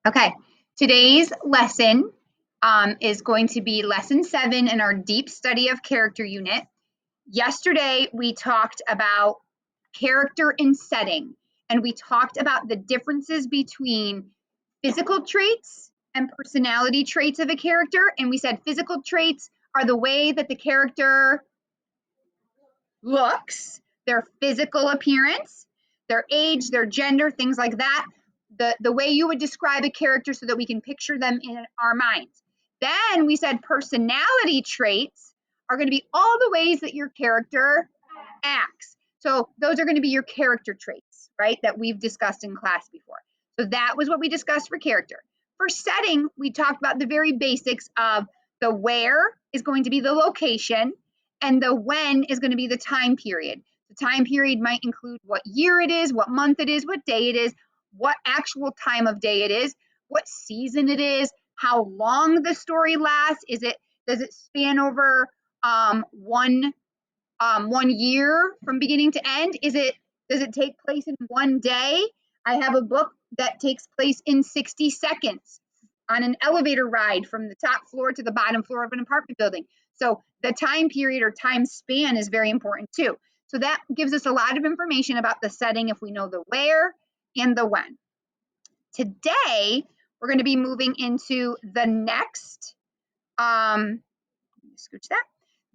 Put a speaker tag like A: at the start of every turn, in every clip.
A: Okay, today's lesson is going to be lesson 7 in our deep study of character unit. Yesterday, we talked about character and setting, and we talked about the differences between physical traits and personality traits of a character. And we said physical traits are the way that the character looks, their physical appearance, their age, their gender, things like that. The way you would describe a character so that we can picture them in our minds. Then we said personality traits are going to be all the ways that your character acts. So those are going to be your character traits, right, that we've discussed in class before. So that was what we discussed for character. For setting, we talked about the very basics of the where is going to be the location, and the when is going to be the time period. The time period might include what year it is, what month it is, what day it is, what actual time of day it is, what season it is, how long the story lasts. Does it span over one year from beginning to end? Does it take place in one day? I have a book that takes place in 60 seconds on an elevator ride from the top floor to the bottom floor of an apartment building. So the time period or time span is very important too. So that gives us a lot of information about the setting if we know the where and the when. Today, we're going to be moving into the next, scooch that,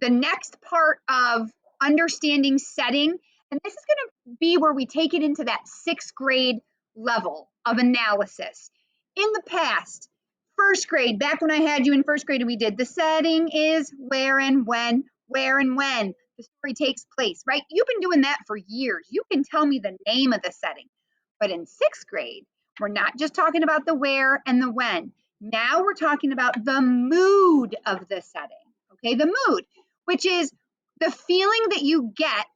A: the next part of understanding setting. And this is going to be where we take it into that 6th grade level of analysis. In the past, 1st grade, back when I had you in 1st grade, we did the setting is where and when the story takes place, right? You've been doing that for years. You can tell me the name of the setting. But in 6th grade, we're not just talking about the where and the when. Now we're talking about the mood of the setting. Okay, the mood, which is the feeling that you get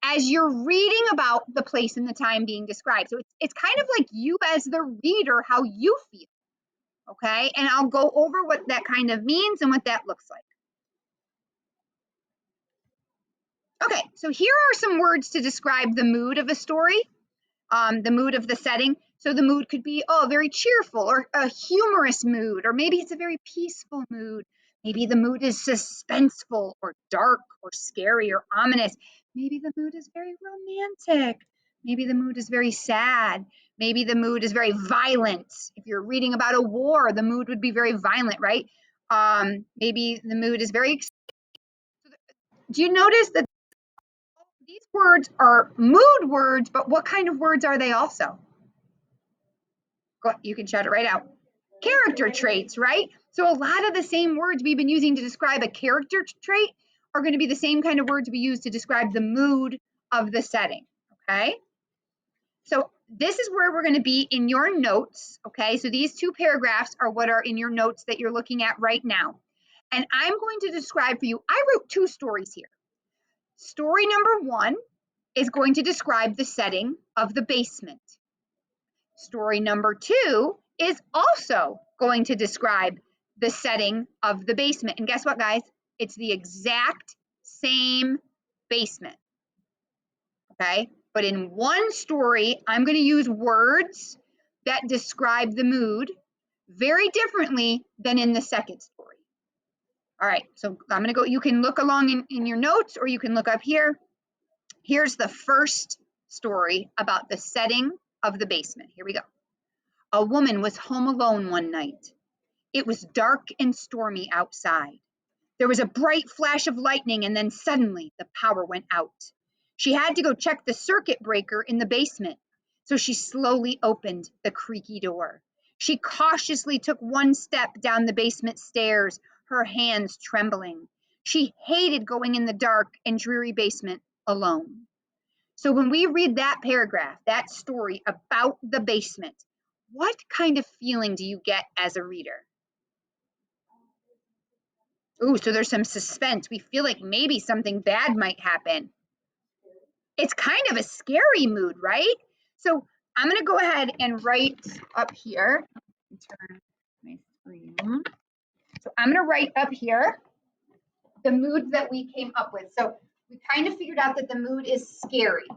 A: as you're reading about the place and the time being described. So it's kind of like you as the reader, how you feel. Okay, and I'll go over what that kind of means and what that looks like. Okay, so here are some words to describe the mood of a story, the mood of the setting. So the mood could be, very cheerful or a humorous mood, or maybe it's a very peaceful mood. Maybe the mood is suspenseful or dark or scary or ominous. Maybe the mood is very romantic. Maybe the mood is very sad. Maybe the mood is very violent. If you're reading about a war, the mood would be very violent, right? Maybe the mood is very. Do you notice that these words are mood words, but what kind of words are they also? You can shout it right out. Character traits, right? So a lot of the same words we've been using to describe a character trait are going to be the same kind of words we use to describe the mood of the setting, okay? So this is where we're going to be in your notes, okay? So these 2 paragraphs are what are in your notes that you're looking at right now. And I'm going to describe for you, I wrote 2 stories here. Story number 1 is going to describe the setting of the basement. Story number 2 is also going to describe the setting of the basement. And guess what, guys? It's the exact same basement. Okay? But in one story, I'm going to use words that describe the mood very differently than in the second story. All right, so I'm going to go, you can look along in your notes or you can look up here. Here's the first story about the setting of the basement. Here we go. A woman was home alone one night. It was dark and stormy outside. There was a bright flash of lightning, and then suddenly the power went out. She had to go check the circuit breaker in the basement, so she slowly opened the creaky door. She cautiously took one step down the basement stairs, her hands trembling. She hated going in the dark and dreary basement alone. So when we read that paragraph, that story about the basement, what kind of feeling do you get as a reader? Ooh, so there's some suspense. We feel like maybe something bad might happen. It's kind of a scary mood, right? So I'm going to go ahead and write up here. Turn my screen. So I'm going to write up here the mood that we came up with. So we kind of figured out that the mood is scary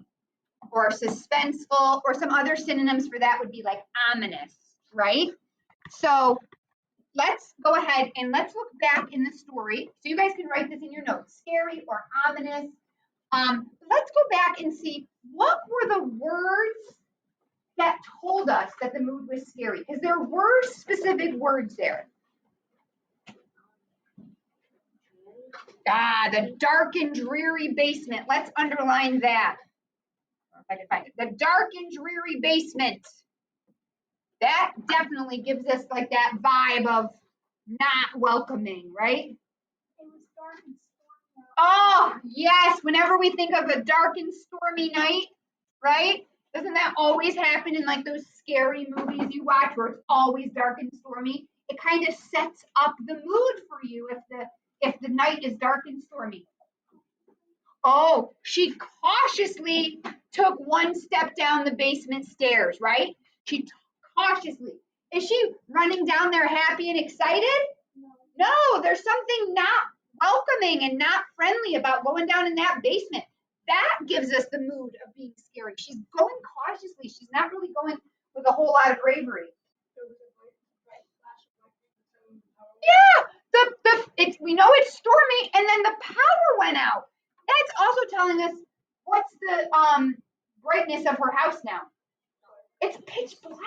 A: or suspenseful, or some other synonyms for that would be like ominous, right? So let's go ahead and let's look back in the story. So you guys can write this in your notes, scary or ominous. Let's go back and see what were the words that told us that the mood was scary, because there were specific words there. The dark and dreary basement. Let's underline that. If I can find it. The dark and dreary basement. That definitely gives us like that vibe of not welcoming, right?
B: It was dark and stormy.
A: Oh, yes. Whenever we think of a dark and stormy night, right? Doesn't that always happen in like those scary movies you watch where it's always dark and stormy? It kind of sets up the mood for you if the night is dark and stormy. Oh, she cautiously took one step down the basement stairs, right? She cautiously. Is she running down there happy and excited? No, there's something not welcoming and not friendly about going down in that basement. That gives us the mood of being scary. She's going cautiously. She's not really going with a whole lot of bravery. Yeah, we know it's stormy, and then the power went out. That's also telling us what's the brightness of her house now. It's pitch black.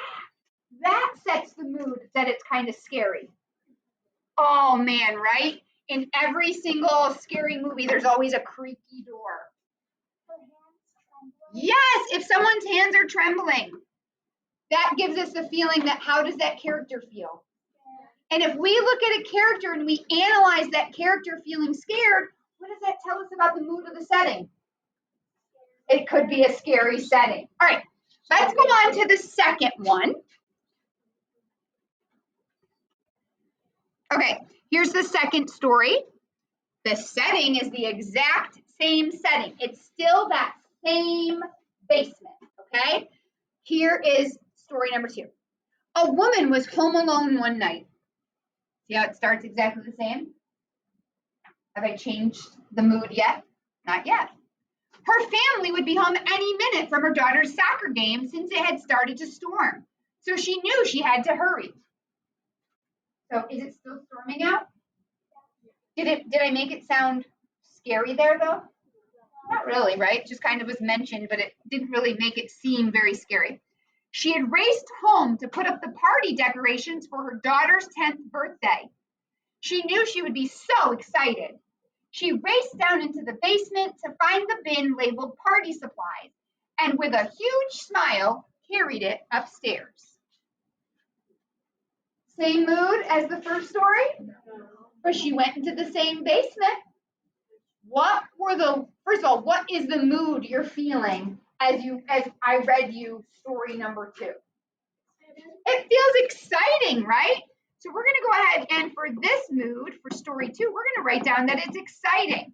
A: That sets the mood that it's kind of scary. Oh man, right? In every single scary movie, there's always a creaky door. Yes, if someone's hands are trembling, that gives us the feeling that how does that character feel? And if we look at a character and we analyze that character feeling scared, what does that tell us about the mood of the setting? It could be a scary setting. All right, let's go on to the second one. Okay, here's the second story. The setting is the exact same setting. It's still that same basement, okay? Here is story number 2. A woman was home alone one night. See how it starts exactly the same? Have I changed the mood yet? Not yet. Her family would be home any minute from her daughter's soccer game since it had started to storm. So she knew she had to hurry. So is it still storming out? Did I make it sound scary there though? Not really, right? Just kind of was mentioned, but it didn't really make it seem very scary. She had raced home to put up the party decorations for her daughter's 10th birthday. She knew she would be so excited. She raced down into the basement to find the bin labeled party supplies and with a huge smile carried it upstairs. Same mood as the first story? But she went into the same basement. First of all, what is the mood you're feeling as I read you story number 2? It feels exciting, right? So we're going to go ahead and for this mood, for story 2, we're going to write down that it's exciting.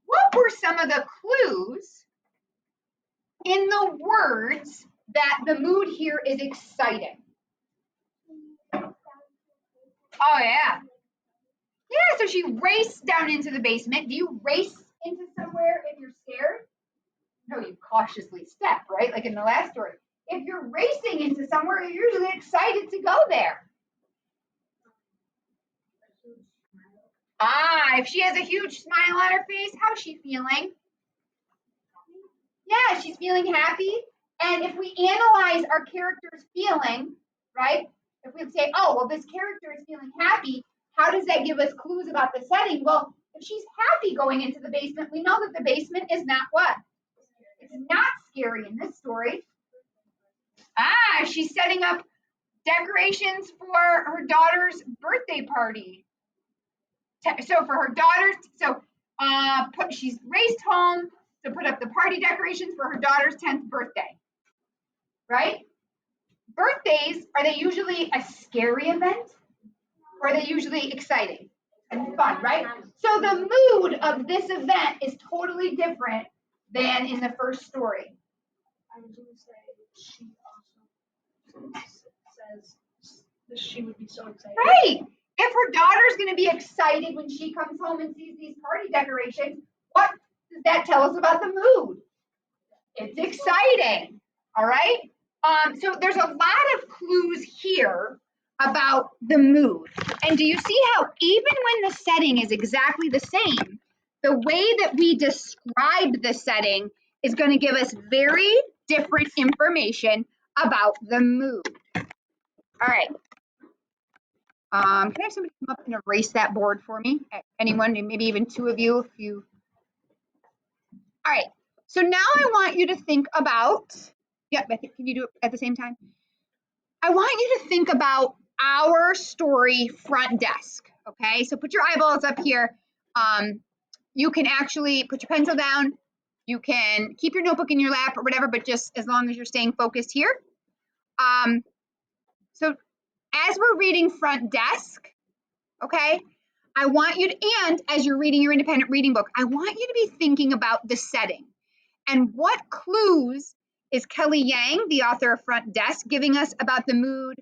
A: What were some of the clues in the words that the mood here is exciting? Oh, yeah. Yeah, so she raced down into the basement. Do you race into somewhere if you're scared? No, you cautiously step, right? Like in the last story. If you're racing into somewhere, you're usually excited to go there. If she has a huge smile on her face, how's she feeling? Yeah, she's feeling happy. And if we analyze our character's feeling, right? If we say, oh, well, this character is feeling happy, how does that give us clues about the setting? Well, if she's happy going into the basement, we know that the basement is not what? It's not scary in this story. She's setting up decorations for her daughter's birthday party. So for her daughter's, she's raced home to put up the party decorations for her daughter's 10th birthday, right? Birthdays, are they usually a scary event or are they usually exciting and fun, right? So the mood of this event is totally different than in the first story.
B: I was going to say she also says that she would be so excited.
A: Right. If her daughter's going to be excited when she comes home and sees these party decorations, what does that tell us about the mood? It's exciting. All right. So there's a lot of clues here about the mood. And do you see how even when the setting is exactly the same, the way that we describe the setting is going to give us very different information about the mood. All right. Can I have somebody come up and erase that board for me? Anyone, maybe even two of you, if you. All right. So now I want you to think about, yeah, can you do it at the same time? I want you to think about our story front desk, okay? So put your eyeballs up here. You can actually put your pencil down. You can keep your notebook in your lap or whatever, but just as long as you're staying focused here. So as we're reading front desk, okay, I want you to, and as you're reading your independent reading book, I want you to be thinking about the setting. And what clues is Kelly Yang, the author of Front Desk, giving us about the mood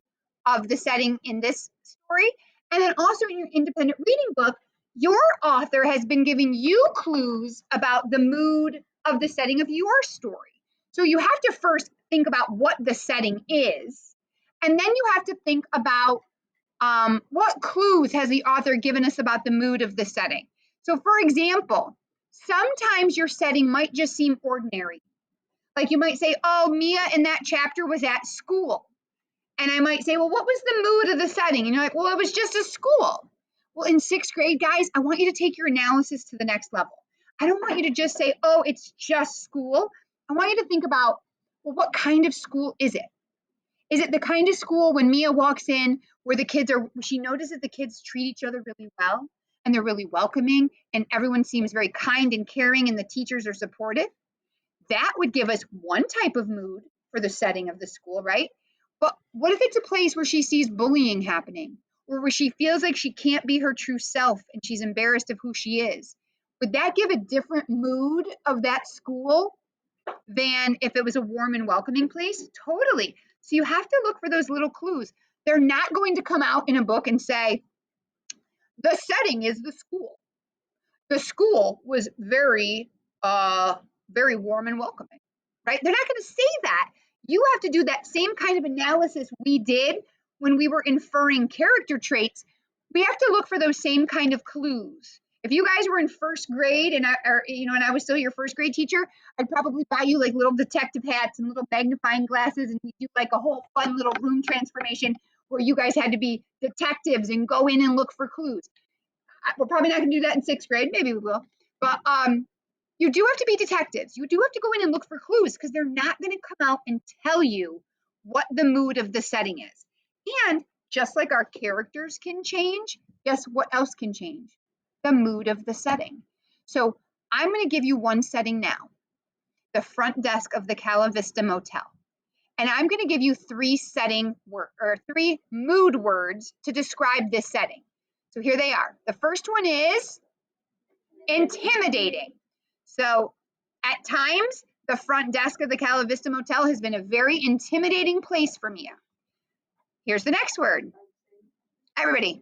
A: of the setting in this story? And then also in your independent reading book, your author has been giving you clues about the mood of the setting of your story. So you have to first think about what the setting is, and then you have to think about what clues has the author given us about the mood of the setting. So for example, sometimes your setting might just seem ordinary. Like you might say, oh, Mia in that chapter was at school. And I might say, well, what was the mood of the setting? And you're like, well, it was just a school. Well, in sixth grade, guys, I want you to take your analysis to the next level. I don't want you to just say, oh, it's just school. I want you to think about, well, what kind of school is it? Is it the kind of school when Mia walks in where the kids are, she notices the kids treat each other really well and they're really welcoming and everyone seems very kind and caring and the teachers are supportive? That would give us one type of mood for the setting of the school, right? But what if it's a place where she sees bullying happening or where she feels like she can't be her true self and she's embarrassed of who she is? Would that give a different mood of that school than if it was a warm and welcoming place? Totally. So you have to look for those little clues. They're not going to come out in a book and say, the setting is the school. The school was very warm and welcoming, right? They're not going to say that. You have to do that same kind of analysis we did when we were inferring character traits. We have to look for those same kind of clues. If you guys were in first grade and I was still your first grade teacher, I'd probably buy you like little detective hats and little magnifying glasses, and we do like a whole fun little room transformation where you guys had to be detectives and go in and look for clues. We're probably not going to do that in sixth grade. Maybe we will. But you do have to be detectives. You do have to go in and look for clues because they're not going to come out and tell you what the mood of the setting is. And just like our characters can change, guess what else can change? The mood of the setting. So I'm going to give you one setting now, the front desk of the Cala Vista Motel. And I'm going to give you three mood words to describe this setting. So here they are. The first one is intimidating. So at times, the front desk of the Cala Vista Motel has been a very intimidating place for Mia. Here's the next word. Everybody.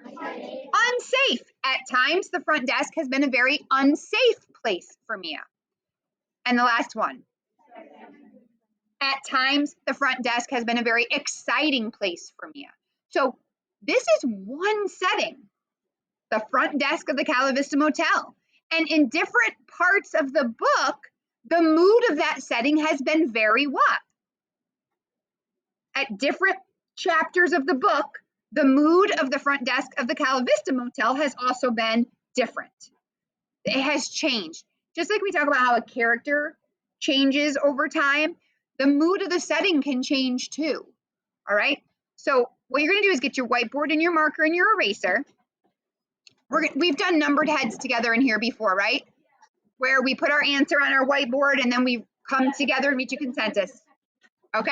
A: Unsafe. At times, the front desk has been a very unsafe place for Mia. And the last one. At times, the front desk has been a very exciting place for Mia. So this is one setting, the front desk of the Cala Vista Motel. And in different parts of the book, the mood of that setting has been very what? At different chapters of the book, the mood of the front desk of the Cala Vista Motel has also been different. It has changed. Just like we talk about how a character changes over time, the mood of the setting can change too. All right. So what you're going to do is get your whiteboard and your marker and your eraser. We've done numbered heads together in here before, right? Where we put our answer on our whiteboard and then we come together and reach a consensus. Okay?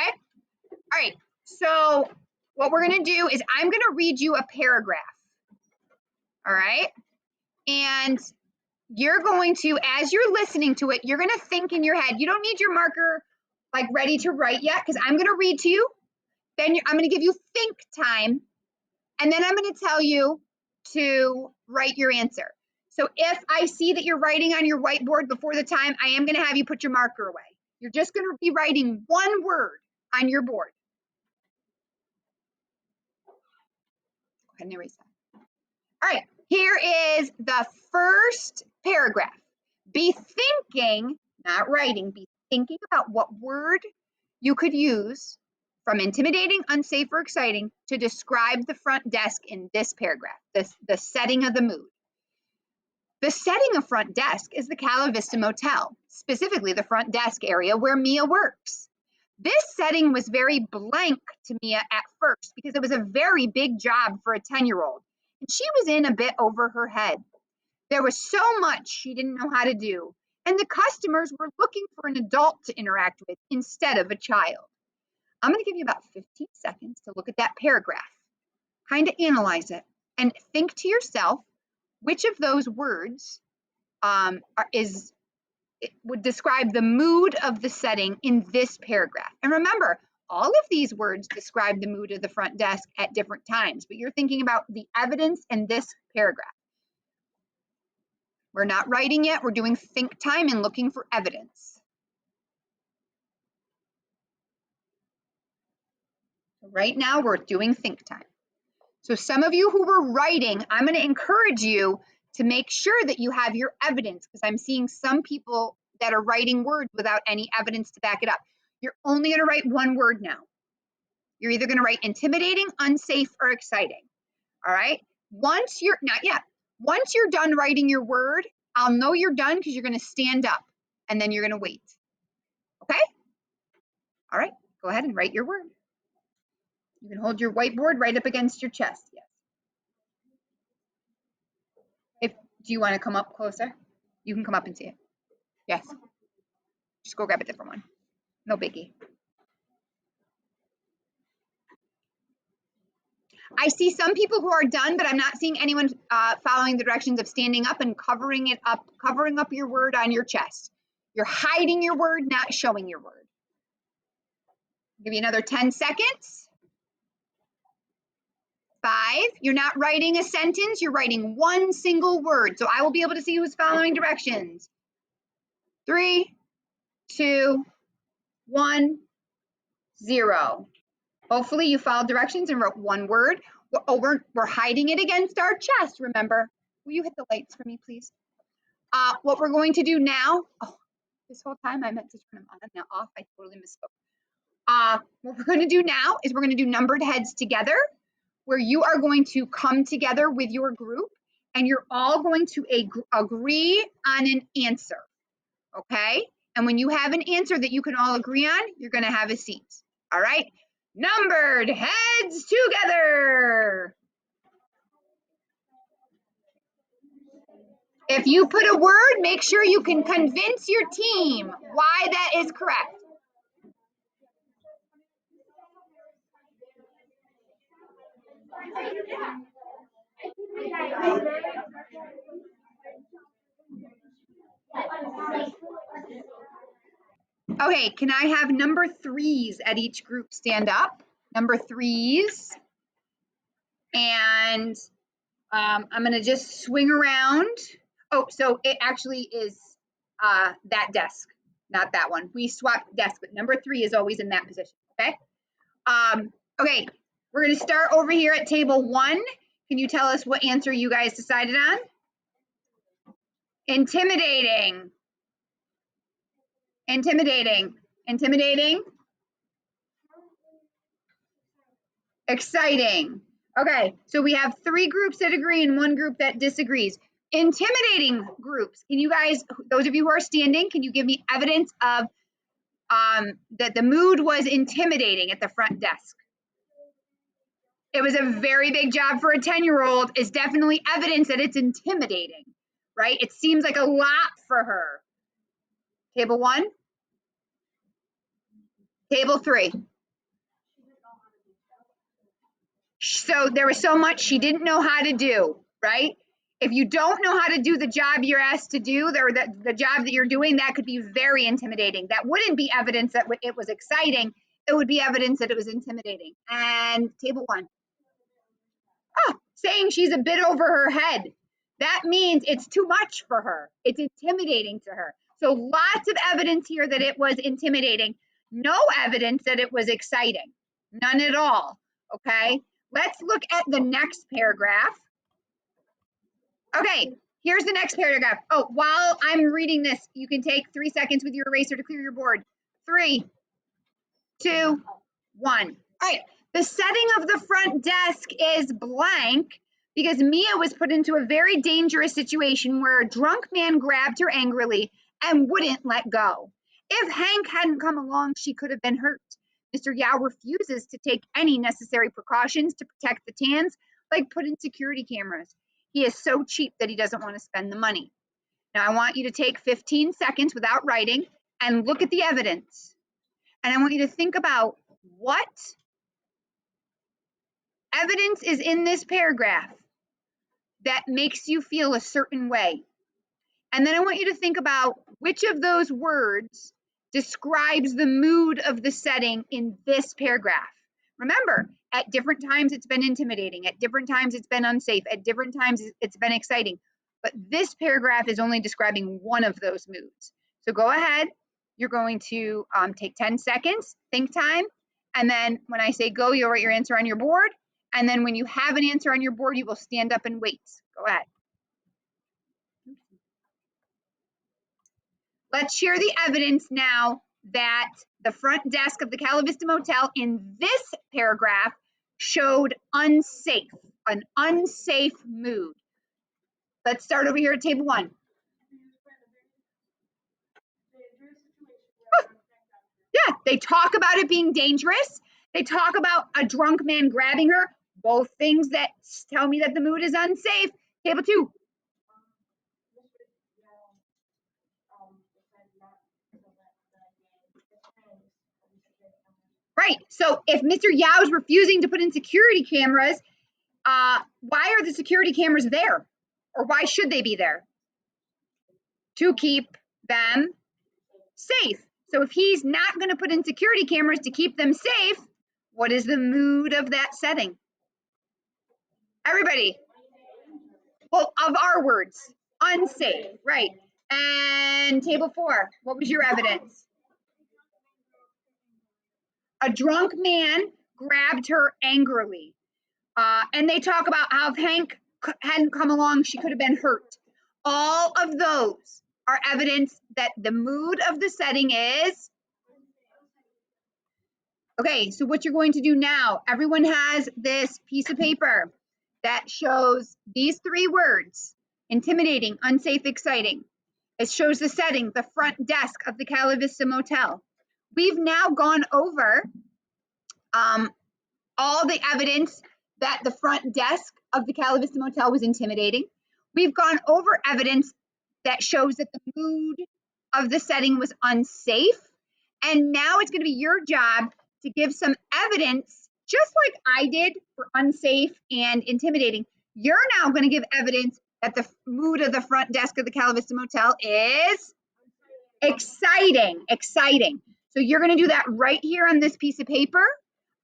A: All right. So what we're going to do is I'm going to read you a paragraph. All right? And you're going to, as you're listening to it, you're going to think in your head. You don't need your marker like ready to write yet because I'm going to read to you. Then I'm going to give you think time. And then I'm going to tell you to write your answer. So if I see that you're writing on your whiteboard before the time, I am going to have you put your marker away. You're just going to be writing one word. on your board. Go ahead and erase that. All right, here is the first paragraph. Be thinking, not writing, be thinking about what word you could use from intimidating, unsafe, or exciting to describe the front desk in this paragraph, the setting of the mood. The setting of front desk is the Cala Vista Motel, specifically the front desk area where Mia works. This setting was very blank to Mia at first because it was a very big job for a 10-year-old, and she was in a bit over her head. There was so much she didn't know how to do, and the customers were looking for an adult to interact with instead of a child. I'm going to give you about 15 seconds to look at that paragraph, kind of analyze it, and think to yourself which of those words would describe the mood of the setting in this paragraph. And remember, all of these words describe the mood of the front desk at different times, but you're thinking about the evidence in this paragraph. We're not writing yet, we're doing think time and looking for evidence. Right now, we're doing think time. So some of you who were writing, I'm going to encourage you to make sure that you have your evidence, because I'm seeing some people that are writing words without any evidence to back it up. You're only going to write one word now. You're either going to write intimidating, unsafe, or exciting. All right? Once you're done writing your word, I'll know you're done because you're going to stand up and then you're going to wait. Okay? All right, go ahead and write your word. You can hold your whiteboard right up against your chest. Yes. Do you want to come up closer? You can come up and see it. Yes. Just go grab a different one. No biggie. I see some people who are done, but I'm not seeing anyone following the directions of standing up and covering up your word on your chest. You're hiding your word, not showing your word. I'll give you another 10 seconds. 5, you're not writing a sentence, you're writing one single word. So I will be able to see who's following directions. 3, 2, 1, 0. Hopefully you followed directions and wrote one word. Oh, we're hiding it against our chest, remember. Will you hit the lights for me, please? What we're going to do now, this whole time I meant to turn them on and now off. I totally misspoke. What we're going to do now is we're going to do numbered heads together, where you are going to come together with your group and you're all going to agree on an answer, okay? And when you have an answer that you can all agree on, you're going to have a seat, all right? Numbered heads together. If you put a word, make sure you can convince your team why that is correct. Okay, can I have number 3s at each group stand up? Number 3s. And I'm going to just swing around. Oh, so it actually is that desk, not that one. We swapped desk, but number 3 is always in that position, okay? Okay, we're going to start over here at table 1. Can you tell us what answer you guys decided on? Intimidating. Intimidating. Intimidating. Exciting. Okay, so we have 3 groups that agree and 1 group that disagrees. Intimidating groups. Can you guys, those of you who are standing, can you give me evidence of that the mood was intimidating at the front desk? It was a very big job for a 10-year-old. Is definitely evidence that it's intimidating, right? It seems like a lot for her. Table 1. Table 3. So there was so much she didn't know how to do, right? If you don't know how to do the job you're asked to do, or the job that you're doing, that could be very intimidating. That wouldn't be evidence that it was exciting. It would be evidence that it was intimidating. And table 1. Oh, saying she's a bit over her head. That means it's too much for her. It's intimidating to her. So lots of evidence here that it was intimidating. No evidence that it was exciting. None at all. Okay, let's look at the next paragraph. Okay, here's the next paragraph. Oh, while I'm reading this, you can take 3 seconds with your eraser to clear your board. 3, 2, 1. All right, the setting of the front desk is blank because Mia was put into a very dangerous situation where a drunk man grabbed her angrily and wouldn't let go. If Hank hadn't come along, she could have been hurt. Mr. Yao refuses to take any necessary precautions to protect the Tans, like put in security cameras. He is so cheap that he doesn't want to spend the money. Now, I want you to take 15 seconds without writing and look at the evidence. And I want you to think about what evidence is in this paragraph that makes you feel a certain way. And then I want you to think about which of those words describes the mood of the setting in this paragraph. Remember, at different times it's been intimidating, at different times it's been unsafe, at different times it's been exciting. But this paragraph is only describing one of those moods. So go ahead, you're going to take 10 seconds, think time, and then when I say go, you'll write your answer on your board. And then when you have an answer on your board, you will stand up and wait. Go ahead. Let's share the evidence now that the front desk of the Cala Vista Motel in this paragraph showed unsafe, an unsafe mood. Let's start over here at table 1. Yeah, they talk about it being dangerous. They talk about a drunk man grabbing her. Both things that tell me that the mood is unsafe. Table 2. Right. So if Mr. Yao is refusing to put in security cameras, why are the security cameras there? Or why should they be there? To keep them safe. So if he's not going to put in security cameras to keep them safe, what is the mood of that setting? Everybody. Well, of our words, unsafe, right? And table 4, what was your evidence? A drunk man grabbed her angrily. And they talk about how if Hank hadn't come along, she could have been hurt. All of those are evidence that the mood of the setting is. Okay, so what you're going to do now, everyone has this piece of paper that shows these 3 words: intimidating, unsafe, exciting. It shows the setting, the front desk of the Cala Vista Motel. We've now gone over all the evidence that the front desk of the Cala Vista Motel was intimidating. We've gone over evidence that shows that the mood of the setting was unsafe. And now it's going to be your job to give some evidence, just like I did for unsafe and intimidating. You're now going to give evidence that the mood of the front desk of the Cala Vista Motel is exciting, exciting. So you're going to do that right here on this piece of paper.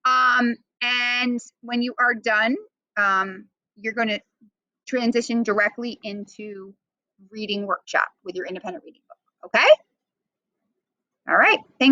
A: And when you are done, you're going to transition directly into reading workshop with your independent reading book. Okay? All right. Thanks.